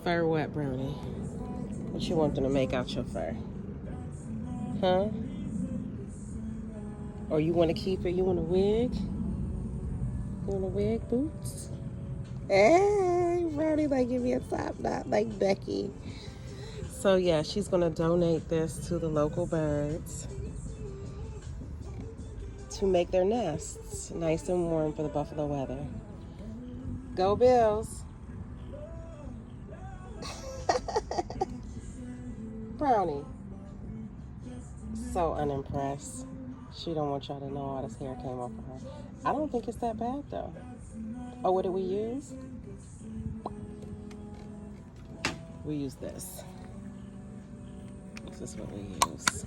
fur what, Brownie? What you want them to make out your fur? Huh? Or you want to keep it? You want a wig? You want a wig, Boots? Hey, Brownie, like, give me a top knot like Becky. So, yeah, she's going to donate this to the local birds to make their nests nice and warm for the buffalo weather. Go Bills! Brownie. So unimpressed. She don't want y'all to know all this hair came off of her. I don't think it's that bad, though. Oh, what did we use? We use this. This is what we use.